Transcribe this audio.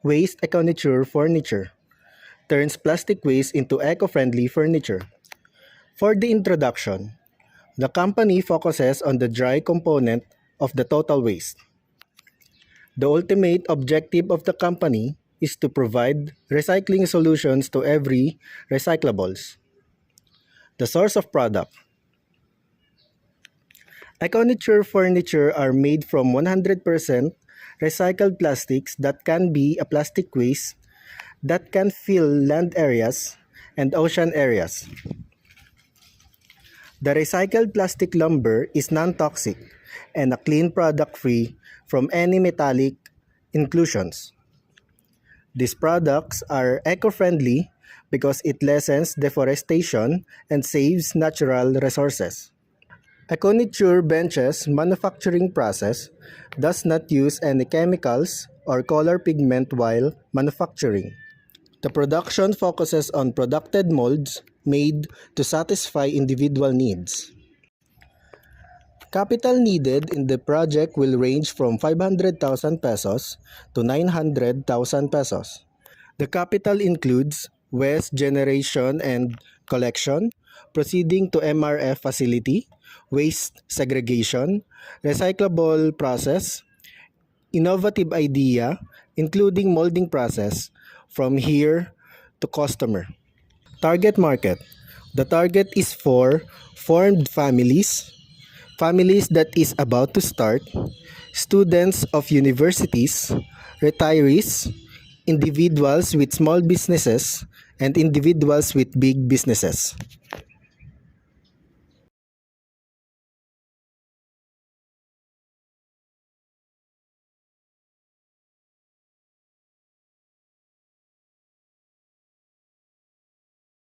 Waste EcoNature Furniture turns plastic waste into eco-friendly furniture. For the introduction, the company focuses on the dry component of the total waste. The ultimate objective of the company is to provide recycling solutions to every recyclables. The source of product. EcoNature furniture are made from 100% recycled plastics that can be a plastic waste that can fill land areas and ocean areas. The recycled plastic lumber is non-toxic and a clean product free from any metallic inclusions. These products are eco-friendly because it lessens deforestation and saves natural resources. EcoNature benches manufacturing process does not use any chemicals or color pigment while manufacturing. The production focuses on producted molds made to satisfy individual needs. Capital needed in the project will range from 500,000 pesos to 900,000 pesos. The capital includes waste generation and collection, proceeding to MRF facility, waste segregation, recyclable process, innovative idea, including molding process, from here to customer. Target market. The target is for formed families, families that is about to start, students of universities, retirees, individuals with small businesses, and individuals with big businesses.